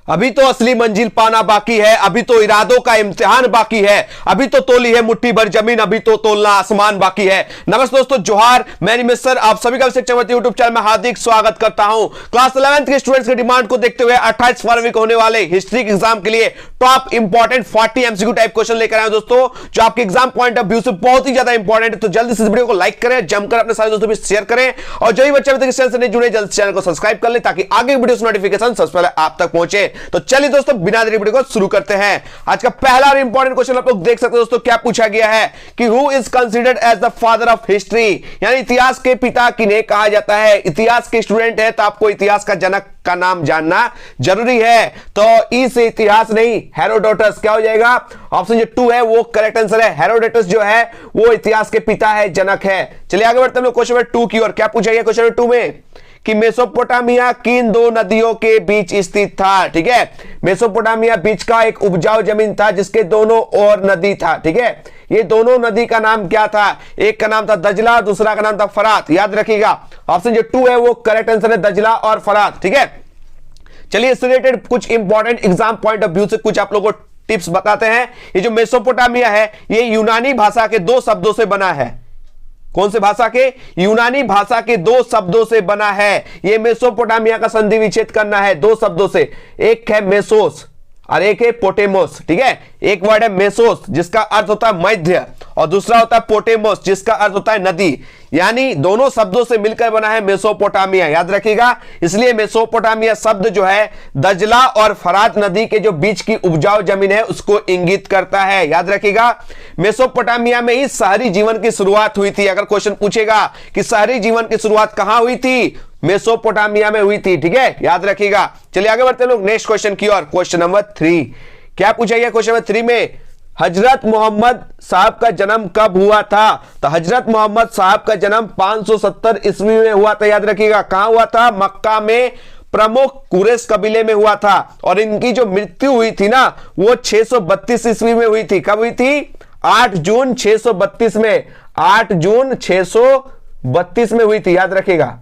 अभी तो असली मंजिल पाना बाकी है, अभी तो इरादों का इम्तिहान बाकी है, अभी तो तोली है मुट्ठी भर जमीन, अभी तो तोलना आसमान बाकी है। नमस्ते दोस्तों, जोहार, मैं निमित सर आप सभी का यूट्यूब चैनल में हार्दिक स्वागत करता हूं। क्लास 11th के स्टूडेंट्स की डिमांड को देखते हुए 28 फरवरी को होने वाले हिस्ट्री के एग्जाम के लिए top important 40 MCQ type question लेकर आए दोस्तों, जो आपके एग्जाम पॉइंट ऑफ व्यू से बहुत ही ज्यादा इंपॉर्टेंट है। तो जल्दी से इस वीडियो को लाइक करें, जमकर अपने सारे दोस्तों भी शेयर करें, और जो भी बच्चे अभी तक इस चैनल से नहीं जुड़े जल्द से चैनल को सब्सक्राइब कर ले ताकि आगे वीडियो नोटिफिकेशन सबसे पहले आप तक पहुंचे। तो चलिए दोस्तों, बिना देरी वीडियो को शुरू करते हैं। आज का पहला और इंपॉर्टेंट क्वेश्चन आप लोग देख सकते हैं दोस्तों, क्या पूछा गया है कि who is considered as the father of history, यानी इतिहास के पिता किन्हें कहा जाता है। इतिहास के स्टूडेंट है तो आपको इतिहास का जनक का नाम जानना जरूरी है। तो ई से इतिहास नहीं, हेरोडोटस क्या हो जाएगा, ऑप्शन जो 2 है वो करेक्ट आंसर है। हेरोडोटस जो है वो इतिहास के पिता है, जनक है। चलिए आगे बढ़ते हैं क्वेश्चन नंबर 2 की ओर। क्या पूछा गया क्वेश्चन नंबर 2 में कि मेसोपोटामिया किन दो नदियों के बीच स्थित था। ठीक है, मेसोपोटामिया बीच का एक उपजाऊ जमीन था जिसके दोनों ओर नदी था। ठीक है, ये दोनों नदी का नाम क्या था, एक का नाम था दजला, दूसरा का नाम था फरात। याद रखिएगा, ऑप्शन जो 2 है वो करेक्ट आंसर है, दजला और फरात। ठीक है, चलिए इससे रिलेटेड कुछ important exam point of view से कुछ आप लोगों को टिप्स बताते हैं। ये जो मेसोपोटामिया है ये यूनानी भाषा के 2 शब्दों से बना है। कौन से भाषा के, यूनानी भाषा के 2 शब्दों से बना है। ये मेसोपोटामिया का संधि विच्छेद करना है 2 शब्दों से, एक है मेसोस और एक है पोटेमोस। ठीक है, एक वर्ड है मेसोस जिसका अर्थ होता है मध्य, और दूसरा होता है पोटेमोस जिसका अर्थ होता है नदी, यानी दोनों शब्दों से मिलकर बना है मेसोपोटामिया। याद रखिएगा, इसलिए मेसोपोटामिया शब्द जो है दजला और फरात नदी के जो बीच की उपजाऊ जमीन है उसको इंगित करता है। याद रखिएगा, मेसोपोटामिया में ही शहरी जीवन की शुरुआत हुई थी। अगर क्वेश्चन पूछेगा कि शहरी जीवन की शुरुआत कहां हुई थी, मेसोपोटामिया में हुई थी। ठीक है, याद रखिएगा। चलिए आगे बढ़ते हैं लोग नेक्स्ट क्वेश्चन की ओर। क्वेश्चन नंबर 3 क्या पूछा गया क्वेश्चन नंबर 3 में, हजरत मोहम्मद साहब का जन्म कब हुआ था। तो हजरत मोहम्मद साहब का जन्म 570 ईस्वी में हुआ था। याद रखिएगा, कहां हुआ था, मक्का में प्रमुख कुरैश कबीले में हुआ था। और इनकी जो मृत्यु हुई थी ना वो 632 ईस्वी में हुई थी। कब हुई थी, 8 जून 632 में, 8 जून 632 में हुई थी। याद रखिएगा,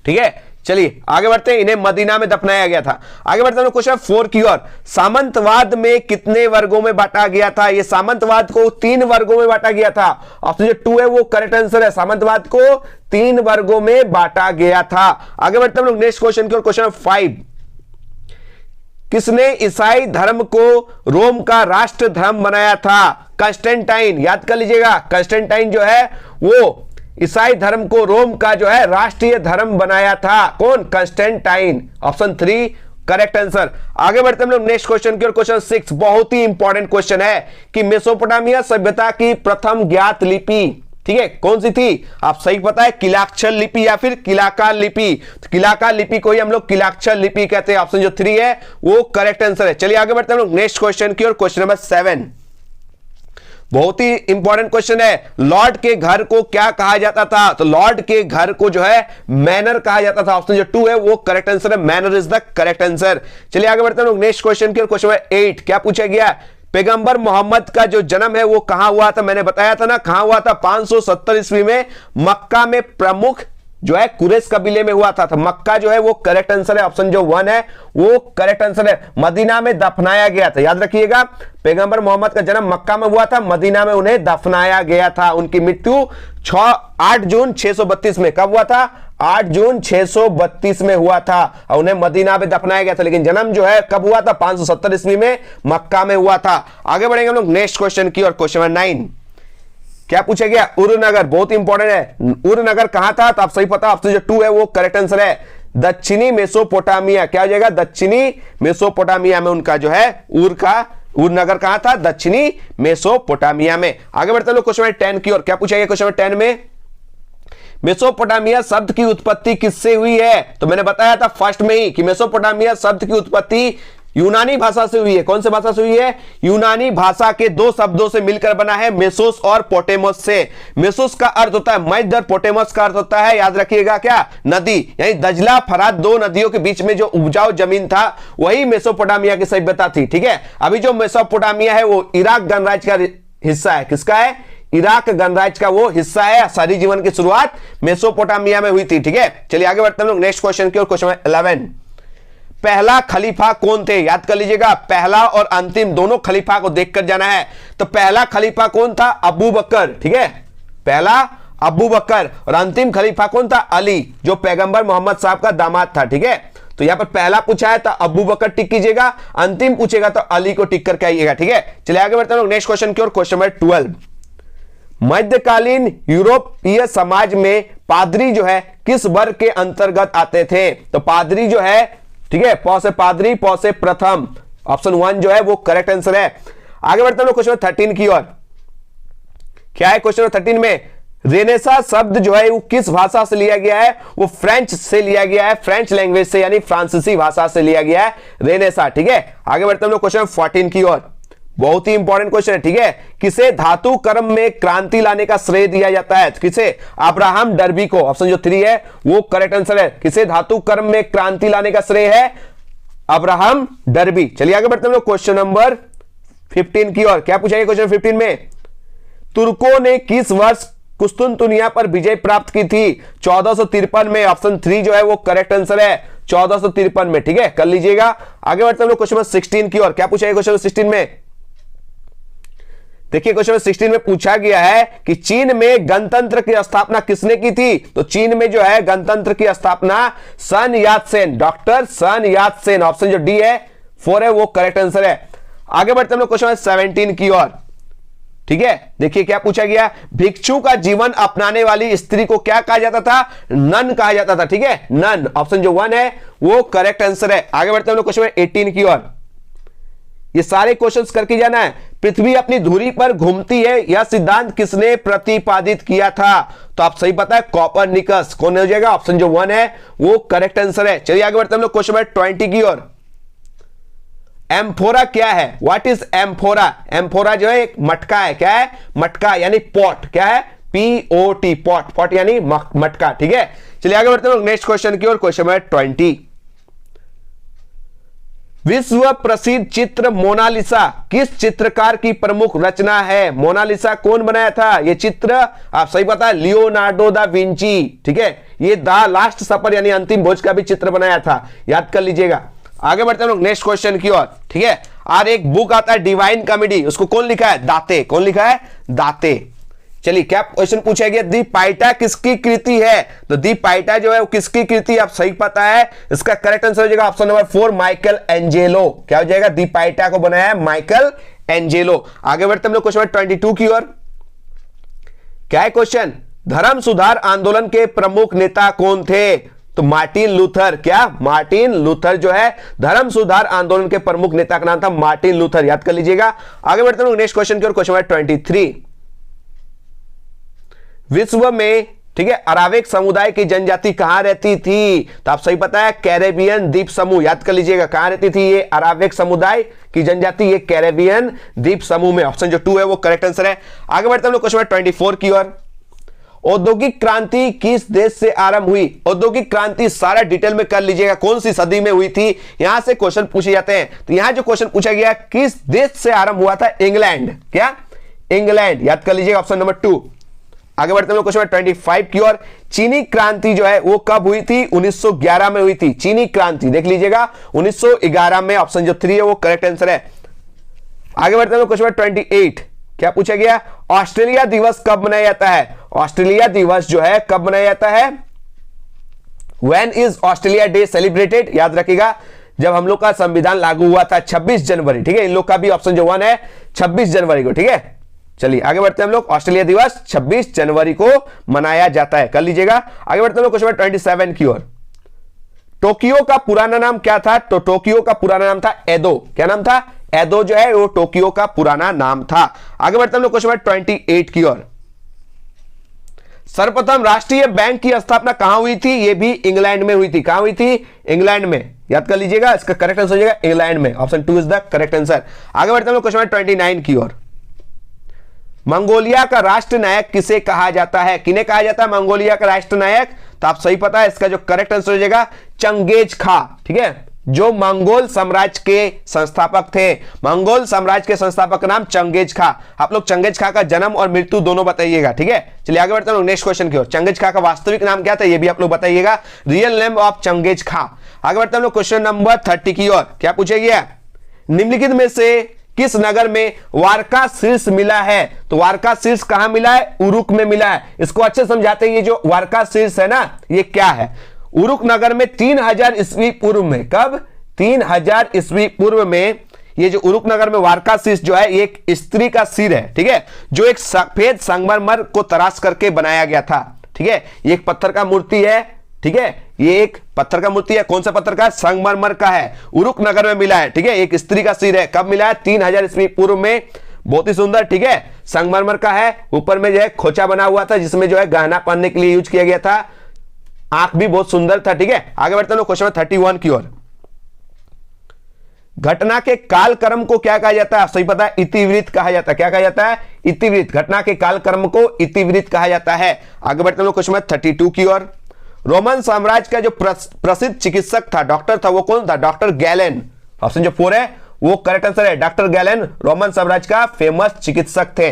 ठीक है। चलिए आगे बढ़ते हैं, इन्हें मदीना में दफनाया गया था। आगे बढ़ते हैं क्वेश्चन 4 की ओर। सामंतवाद में कितने वर्गों में बांटा गया था। ये सामंतवाद को 3 वर्गों में बांटा गया था। ऑप्शन जो 2 है वो करेक्ट आंसर है, सामंतवाद को 3 वर्गों में बांटा गया था। आगे बढ़ते हैं लोग नेक्स्ट क्वेश्चन की ओर। क्वेश्चन 5, किसने ईसाई धर्म को रोम का राष्ट्र धर्म बनाया था। कंस्टेंटाइन, याद कर लीजिएगा, कंस्टेंटाइन जो है वो ईसाई धर्म को रोम का जो है राष्ट्रीय धर्म बनाया था। कौन, कंस्टेंटाइन, ऑप्शन 3 करेक्ट आंसर। आगे बढ़ते हम लोग नेक्स्ट क्वेश्चन की ओर। क्वेश्चन 6 बहुत ही इंपॉर्टेंट क्वेश्चन है कि मेसोपोटामिया सभ्यता की प्रथम ज्ञात लिपि, ठीक है, कौन सी थी। आप सही पता है, किलाक्षर लिपि या फिर किलाकार लिपि। तो किलाकार लिपि को ही हम लोग किलाक्षर लिपि कहते हैं। ऑप्शन जो 3 है वो करेक्ट आंसर है। चलिए आगे बढ़ते हैं हम लोग नेक्स्ट क्वेश्चन की ओर। क्वेश्चन नंबर 7 बहुत ही इंपॉर्टेंट क्वेश्चन है। लॉर्ड के घर को क्या कहा जाता था। तो लॉर्ड के घर को जो है मैनर कहा जाता था। ऑप्शन जो 2 है वो करेक्ट आंसर है, manner is the correct answer. चलिए आगे बढ़ते हैं लोग नेक्स्ट क्वेश्चन की ओर। क्वेश्चन नंबर 8 क्या पूछा गया, पैगंबर मोहम्मद का जो जन्म है वो कहां हुआ था। मैंने बताया था ना, कहां हुआ था, 570 ईस्वी में मक्का में प्रमुख जो है कुरैश कबीले में हुआ था। तो मक्का जो है वो करेक्ट आंसर है, ऑप्शन जो 1 है वो करेक्ट आंसर है। मदीना में दफनाया गया था। याद रखिएगा, पैगंबर मोहम्मद का जन्म मक्का में हुआ था, मदीना में उन्हें दफनाया गया था। उनकी मृत्यु 8 जून 632 में, कब हुआ था, 8 जून 632 में हुआ था, और उन्हें मदीना में दफनाया गया था। लेकिन जन्म जो है कब हुआ था, 570 ईस्वी में मक्का में हुआ था। आगे बढ़ेंगे हम लोग नेक्स्ट क्वेश्चन की ओर। क्वेश्चन नंबर 9 क्या पूछा गया, उरनगर, बहुत इंपॉर्टेंट है। उरनगर कहां था, तो आप सही पता, ऑप्शन जो 2 है वो करेक्ट आंसर है, दक्षिणी मेसोपोटामिया। क्या हो जाएगा, दक्षिणी मेसोपोटामिया में उनका जो है उरनगर कहां था, दक्षिणी मेसोपोटामिया में। आगे बढ़ते हैं लोग क्वेश्चन नंबर 10 की ओर। क्या पूछा गया क्वेश्चन नंबर 10 में, मेसोपोटामिया शब्द की उत्पत्ति किससे हुई है। तो मैंने बताया था फर्स्ट में ही कि मेसोपोटामिया शब्द की उत्पत्ति यूनानी भाषा से हुई है। कौन से भाषा से हुई है, यूनानी भाषा के 2 शब्दों से मिलकर बना है, मेसोस और पोटेमोस से। मेसोस का अर्थ होता है मध्य, पोटेमोस का अर्थ होता है, याद रखिएगा क्या, नदी, यानी दजला फरात 2 नदियों के बीच में जो उपजाऊ जमीन था वही मेसोपोटामिया की सभ्यता थी। ठीक है, अभी जो मेसोपोटामिया है वो इराक गणराज्य का हिस्सा है। किसका है, इराक गणराज्य का वो हिस्सा है। शहरी जीवन की शुरुआत मेसोपोटामिया में हुई थी। ठीक है, चलिए आगे बढ़ते हैं लोग नेक्स्ट क्वेश्चन की ओर। क्वेश्चन 11, पहला खलीफा कौन थे? याद कर लीजिएगा, पहला और अंतिम दोनों खलीफा को देखकर जाना है। तो पहला खलीफा कौन था? अबू बकर, ठीक है, पहला अबू बकर, और अंतिम खलीफा कौन था? अली, जो पैगंबर मोहम्मद साहब का दामाद था, ठीक है। तो यहां पर पहला पूछा है तो अबू बकर टिक कीजिएगा, अंतिम पूछेगा तो अली को टिक करके आइएगा, ठीक है। चलिए आगे बढ़ते हैं नेक्स्ट क्वेश्चन की ओर। क्वेश्चन नंबर 12, मध्यकालीन यूरोपीय समाज में पादरी जो है किस वर्ग के अंतर्गत आते थे? तो पादरी जो है, ठीक है, पौ से पादरी, पौ से प्रथम, ऑप्शन 1 जो है वो करेक्ट आंसर है। आगे बढ़ते हैं क्वेश्चन 13 की ओर। क्या है क्वेश्चन 13 में? रेनेसा शब्द जो है वो किस भाषा से लिया गया है? वो फ्रेंच से लिया गया है, फ्रेंच लैंग्वेज से, यानी फ्रांसीसी भाषा से लिया गया है रेनेसा, ठीक है। आगे बढ़ते हैं हम लोग क्वेश्चन 14 की ओर। बहुत ही इंपॉर्टेंट क्वेश्चन है, ठीक है। किसे धातु कर्म में क्रांति लाने का श्रेय दिया जाता है? किसे? अब्राहम डर्बी को, ऑप्शन जो 3 है वो करेक्ट आंसर है। किसे धातु कर्म में क्रांति लाने का श्रेय है? Abraham Darby. चलिए आगे बढ़ते हैं हम लोग क्वेश्चन नंबर 15 की ओर। क्या पूछा गया क्वेश्चन 15 में? तुर्कों ने किस वर्ष कुस्तुनतुनिया पर विजय प्राप्त की थी? 1453 में, ऑप्शन 3 जो है वो करेक्ट आंसर है, 1453 में, ठीक है, कर लीजिएगा। आगे बढ़ते हैं हम लोग क्वेश्चन नंबर 16 की ओर। क्या पूछा गया क्वेश्चन 16 में? देखिए क्वेश्चन नंबर 16 में पूछा गया है कि चीन में गणतंत्र की स्थापना किसने की थी? तो चीन में जो है गणतंत्र की स्थापना सन यात सेन, डॉक्टर सन यात सेन, ऑप्शन जो डी है 4 है वो करेक्ट आंसर है। आगे बढ़ते हैं हम लोग क्वेश्चन नंबर 17 की ओर, ठीक है। देखिए क्या पूछा गया? भिक्षु का जीवन अपनाने वाली स्त्री को क्या कहा जाता था? नन कहा जाता था, ठीक है, नन, ऑप्शन जो 1 है वो करेक्ट आंसर है। आगे बढ़ते हैं हम लोग क्वेश्चन 18 की ओर। ये सारे क्वेश्चंस करके जाना है। पृथ्वी अपनी धुरी पर घूमती है, यह सिद्धांत किसने प्रतिपादित किया था? तो आप सही पता है, कोपरनिकस। कौन हो जाएगा? ऑप्शन जो 1 है वो करेक्ट आंसर है। चलिए आगे बढ़ते हैं हम लोग क्वेश्चन नंबर 20 की ओर। एम्फोरा क्या है? What is amphora? एम्फोरा जो है एक मटका है। क्या है? मटका, यानी पॉट। क्या है? POT, पॉट, पॉट यानी मटका, ठीक है। चलिए आगे बढ़ते हैं नेक्स्ट क्वेश्चन की ओर। क्वेश्चन नंबर 20, विश्व प्रसिद्ध चित्र मोनालिसा किस चित्रकार की प्रमुख रचना है? मोनालिसा कौन बनाया था? यह चित्र आप सही पता है, लियोनार्डो दा विंची, ठीक है। ये द लास्ट सपर यानी अंतिम भोज का भी चित्र बनाया था, याद कर लीजिएगा। आगे बढ़ते हैं लोग नेक्स्ट क्वेश्चन की ओर, ठीक है। और एक बुक आता है डिवाइन कॉमेडी, उसको कौन लिखा है? दाते। कौन लिखा है? दाते। चलिए क्या क्वेश्चन पूछा गया? दी पाइटा किसकी कृति है? तो दी पाइटा जो है वो किसकी कृति? आप सही पता है, इसका करेक्ट आंसर हो जाएगा ऑप्शन नंबर 4, माइकल एंजेलो। क्या हो जाएगा? दी पाइटा को बनाया है माइकल एंजेलो। आगे बढ़ते हम लोग क्वेश्चन 22 की ओर। क्या है क्वेश्चन? धर्म सुधार आंदोलन के प्रमुख नेता कौन थे? तो मार्टिन लूथर। क्या? मार्टिन लूथर जो है धर्म सुधार आंदोलन के प्रमुख नेता का नाम था मार्टिन लूथर, याद कर लीजिएगा। आगे बढ़ते हैं नेक्स्ट क्वेश्चन की ओर। क्वेश्चन नंबर 23, विश्व में, ठीक है, अरावेक समुदाय की जनजाति कहां रहती थी? तो आप सही पता है, कैरेबियन द्वीप समूह, याद कर लीजिएगा। कहां रहती थी ये अरावेक समुदाय की जनजाति? ये कैरेबियन द्वीप समूह में, ऑप्शन जो 2 है वो करेक्ट आंसर है। आगे बढ़ते हैं हम लोग क्वेश्चन नंबर 24 की ओर। औद्योगिक क्रांति किस देश से आरंभ हुई? औद्योगिक क्रांति सारा डिटेल में कर लीजिएगा, कौन सी सदी में हुई थी, यहां से क्वेश्चन पूछे जाते हैं। तो यहां जो क्वेश्चन पूछा गया किस देश से आरंभ हुआ था? इंग्लैंड। क्या? इंग्लैंड, याद कर लीजिएगा, ऑप्शन नंबर 2। आगे बढ़ते हैं क्वेश्चन 25 की ओर। चीनी क्रांति जो है वो कब हुई थी? 1911 में हुई थी चीनी क्रांति, देख लीजिएगा 1911 में, ऑप्शन जो 3 है वो करेक्ट आंसर है। आगे बढ़ते हैं क्वेश्चन 28। क्या पूछा गया? ऑस्ट्रेलिया दिवस कब मनाया जाता है? ऑस्ट्रेलिया दिवस जो है कब मनाया जाता है? When is Australia day celebrated? याद रखिएगा, जब हम लोग का संविधान लागू हुआ था 26 जनवरी, ठीक है। इन लोग का भी ऑप्शन जो 1 है 26 जनवरी को, ठीक है। चलिए आगे बढ़ते हैं हम लोग। ऑस्ट्रेलिया दिवस 26 जनवरी को मनाया जाता है, कर लीजिएगा। आगे बढ़ते हैं हम लोग क्वेश्चन 27 की ओर। टोक्यो का पुराना नाम क्या था? तो टोक्यो का पुराना नाम था एदो। क्या नाम था? एदो जो है वो टोक्यो का पुराना नाम था। आगे बढ़ते हैं हम लोग क्वेश्चन 28 की ओर। सर्वप्रथम राष्ट्रीय बैंक की स्थापना कहां हुई थी? ये भी इंग्लैंड में हुई थी। कहां हुई थी? इंग्लैंड में, याद कर लीजिएगा। इसका करेक्ट आंसर हो जाएगा इंग्लैंड में, option 2 is the correct answer. आगे बढ़ते हैं हम लोग क्वेश्चन 29 की ओर। मंगोलिया का राष्ट्र नायक किसे कहा जाता है? किन्हें कहा जाता है मंगोलिया का राष्ट्र नायक? तो आप सही पता है, इसका जो करेक्ट आंसर हो जाएगा चंगेज खा, ठीक है, जो मंगोल साम्राज्य के संस्थापक थे। मंगोल साम्राज्य के संस्थापक का नाम चंगेज खा। आप लोग चंगेज खा का जन्म और मृत्यु दोनों बताइएगा, ठीक है। चलिए आगे बढ़ते हैं नेक्स्ट क्वेश्चन की ओर। चंगेज खा का वास्तविक नाम क्या था ये भी आप लोग बताइएगा, रियल नेम ऑफ चंगेज खा। आगे बढ़ते हैं हम लोग क्वेश्चन नंबर 30 की ओर। क्या पूछा गया, निम्नलिखित में से किस नगर में वारका शीर्ष मिला है? तो वारका शीर्ष कहां मिला है? उरुक में मिला है। इसको अच्छे समझाते हैं, ये जो वारका शीर्ष है ना, ये क्या है? उरुक नगर में 3000 ईस्वी पूर्व में, कब? 3000 ईस्वी पूर्व में ये जो उरुक नगर में वारका शीर्ष जो है, ये एक स्त्री का सिर है, ठीक है, जो एक सफेद संगमरमर को तराश करके बनाया गया था, ठीक है। ये एक पत्थर का मूर्ति है, ठीक है, ये एक पत्थर का मूर्ति है। कौन सा पत्थर का? संगमरमर का है। उरुक नगर में मिला है, ठीक है। एक स्त्री का सिर है, कब मिला है? 3000 ईस्वी पूर्व में। बहुत ही सुंदर, ठीक है, संगमरमर का है। ऊपर में जो है खोचा बना हुआ था, जिसमें जो है गहना पहनने के लिए यूज किया गया था। आंख भी बहुत सुंदर था, ठीक है। आगे बढ़ते हैं क्वेश्चन 31 की ओर। घटना के कालक्रम को क्या कहा जाता है? सही पता है, इतिवृत्त कहा जाता है। क्या कहा जाता है? इतिवृत्त। घटना के कालक्रम को इतिवृत्त कहा जाता है। आगे बढ़ते हैं क्वेश्चन 32 की ओर। रोमन साम्राज्य का जो प्रसिद्ध चिकित्सक था, डॉक्टर था, वो कौन था? Doctor Galen. ऑप्शन जो 4 है वो करेक्ट आंसर है। डॉक्टर गैलेन रोमन साम्राज्य का फेमस चिकित्सक थे।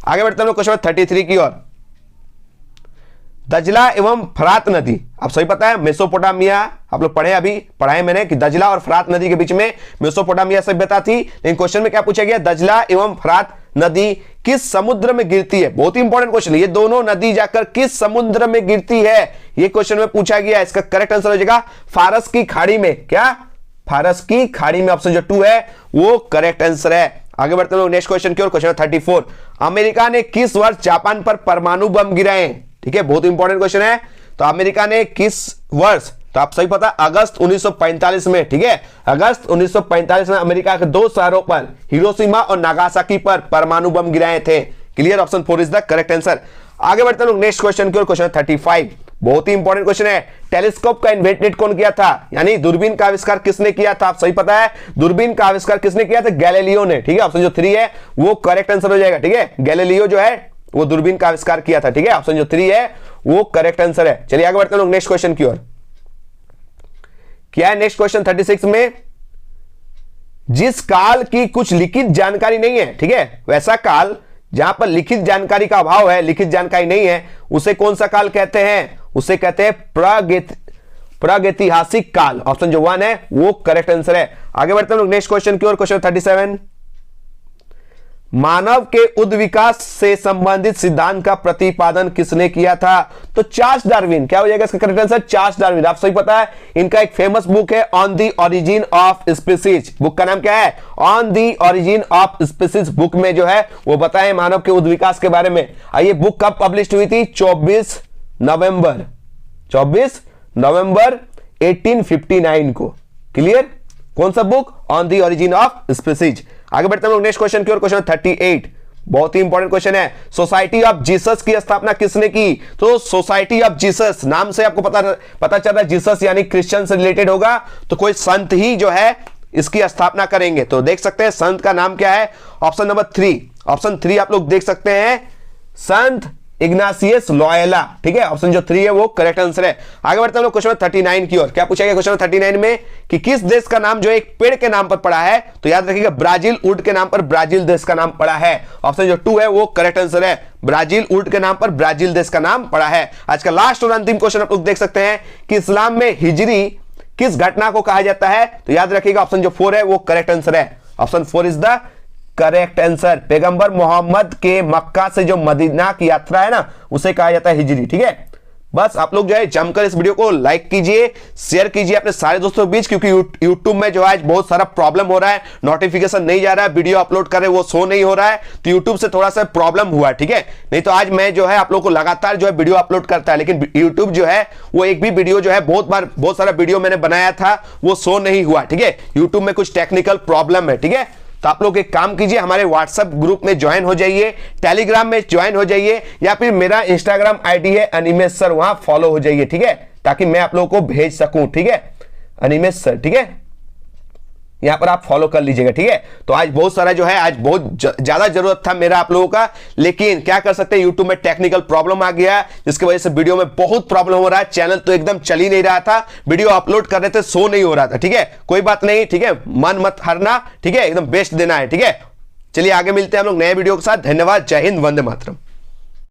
आगे बढ़ते हैं क्वेश्चन 33 की ओर। दजला एवं फरात नदी, आप सही पता है, मेसोपोटामिया, आप लोग पढ़े, अभी पढ़ाए मैंने कि दजला और फरात नदी के बीच में मेसोपोटामिया सभ्यता थी। लेकिन क्वेश्चन में क्या पूछा गया? दजला एवं फरात नदी किस समुद्र में गिरती है? बहुत ही इंपॉर्टेंट क्वेश्चन है। ये दोनों नदी जाकर किस समुद्र में गिरती है, ये क्वेश्चन में पूछा गया। इसका करेक्ट आंसर हो जाएगा फारस की खाड़ी में। क्या? फारस की खाड़ी में। ऑप्शन जो 2 है वो करेक्ट आंसर है। आगे बढ़ते हैं नेक्स्ट क्वेश्चन की ओर। क्वेश्चन 34। अमेरिका ने किस वर्ष जापान पर परमाणु बम गिराए? ठीक है, बहुत इंपॉर्टेंट क्वेश्चन है। तो अमेरिका ने किस वर्ष? तो आप सही पता, अगस्त 1945 में, ठीक है, अगस्त 1945 में अमेरिका के 2 शहरों पर, हिरोशिमा और नागासाकी पर परमाणु बम गिराए थे। Clear? Option 4 is the correct answer. आगे बढ़ते हैं नेक्स्ट क्वेश्चन की ओर। क्वेश्चन 35 बहुत ही इंपॉर्टेंट क्वेश्चन है। टेलीस्कोप का इन्वेंटेड कौन किया था? यानी दूरबीन का आविष्कार किसने किया था? आप सही पता है, दूरबीन का आविष्कार किसने किया था? गैलीलियो ने। ठीक है, ऑप्शन जो 3 है वो करेक्ट आंसर हो जाएगा। ठीक है, गैलीलियो जो है वो दूरबीन का आविष्कार किया था। ठीक है, ऑप्शन जो 3 है वो करेक्ट आंसर है। चलिए आगे बढ़ते हैं लोग नेक्स्ट क्वेश्चन की ओर। क्या है नेक्स्ट क्वेश्चन 36 में? जिस काल की कुछ लिखित जानकारी नहीं है, ठीक है, वैसा काल जहां पर लिखित जानकारी का अभाव है, लिखित जानकारी नहीं है, उसे कौन सा काल कहते हैं? उसे कहते हैं प्रागैतिहासिक काल। ऑप्शन जो 1 है वो करेक्ट आंसर है। आगे बढ़ते हैं लोग नेक्स्ट क्वेश्चन की ओर। क्वेश्चन 37। मानव के उद्विकास से संबंधित सिद्धांत का प्रतिपादन किसने किया था? तो चार्ल्स डार्विन। क्या हो जाएगा इसका करेक्ट आंसर? Charles Darwin. आप सही पता है, इनका एक फेमस बुक है on the origin of species. Book का नाम क्या है? On the origin of species. Book में जो है वो बताए मानव के उद्विकास के बारे में। ये बुक कब पब्लिश हुई थी? 24 नवंबर 1859 को। क्लियर? कौन सा book? On the origin of species. आगे बढ़ते हैं लोग नेक्स्ट क्वेश्चन की ओर। क्वेश्चन 38 बहुत ही इंपॉर्टेंट क्वेश्चन है। सोसाइटी ऑफ जीसस की स्थापना किसने की? तो सोसाइटी ऑफ जीसस नाम से आपको पता चल रहा है जीसस यानी क्रिश्चियन से रिलेटेड होगा, तो कोई संत ही जो है इसकी स्थापना करेंगे। तो देख सकते हैं संत का नाम क्या है? Option number 3। ऑप्शन 3 आप लोग देख सकते हैं, संत इग्नासियस लॉयला। ठीक है, ऑप्शन जो 3 है वो करेक्ट आंसर है। आगे बढ़ते हैं लोग क्वेश्चन 39 की ओर। क्या पूछा गया क्वेश्चन 39 में कि किस देश का नाम जो एक पेड़ के नाम पर पड़ा है? तो याद रखिएगा ब्राजील वुड के नाम पर ब्राजील देश का नाम पड़ा है। ऑप्शन जो 2 है वो करेक्ट आंसर है। ब्राजील वुड के नाम पर ब्राजील देश का नाम पड़ा है। आज का लास्ट और अंतिम क्वेश्चन आप लोग देख सकते हैं कि इस्लाम में हिजरी किस घटना को कहा जाता है? तो याद रखिएगा ऑप्शन जो 4 है वो करेक्ट आंसर है। Option 4 is the correct answer. पैगंबर मोहम्मद के मक्का से जो मदीना की यात्रा है ना, उसे कहा जाता है हिजरी। ठीक है, बस आप लोग जो है जमकर इस वीडियो को लाइक कीजिए, शेयर कीजिए अपने सारे दोस्तों के बीच, क्योंकि यूट्यूब में जो है बहुत सारा प्रॉब्लम हो रहा है, नोटिफिकेशन नहीं जा रहा है, वीडियो अपलोड कर रहे वो शो नहीं हो रहा है, तो यूट्यूब से थोड़ा सा प्रॉब्लम हुआ है। ठीक है, नहीं तो आज मैं जो है आप लोग को लगातार जो है वीडियो अपलोड करता है, लेकिन यूट्यूब जो है वो एक भी वीडियो जो है बहुत सारा वीडियो मैंने बनाया था वो शो नहीं हुआ। ठीक है, यूट्यूब में कुछ टेक्निकल प्रॉब्लम है। ठीक है, तो आप लोग एक काम कीजिए, हमारे व्हाट्सएप ग्रुप में ज्वाइन हो जाइए, टेलीग्राम में ज्वाइन हो जाइए, या फिर मेरा इंस्टाग्राम आईडी है अनिमेश सर, वहां फॉलो हो जाइए। ठीक है, ताकि मैं आप लोगों को भेज सकूं। ठीक है, अनिमेश सर, ठीक है, यहां पर आप फॉलो कर लीजिएगा। ठीक है, तो आज बहुत सारा जो है, आज बहुत ज्यादा जरूरत था मेरा आप लोगों का, लेकिन क्या कर सकते हैं, यूट्यूब में टेक्निकल प्रॉब्लम आ गया, जिसकी वजह से वीडियो में बहुत प्रॉब्लम हो रहा है। चैनल तो एकदम चल ही नहीं रहा था, वीडियो अपलोड कर रहे थे, शो नहीं हो रहा था। ठीक है, कोई बात नहीं, ठीक है, मन मत हारना। ठीक है, एकदम बेस्ट देना है। ठीक है, चलिए आगे मिलते हैं हम लोग नए वीडियो के साथ। धन्यवाद, जय हिंद, वंदे मातरम।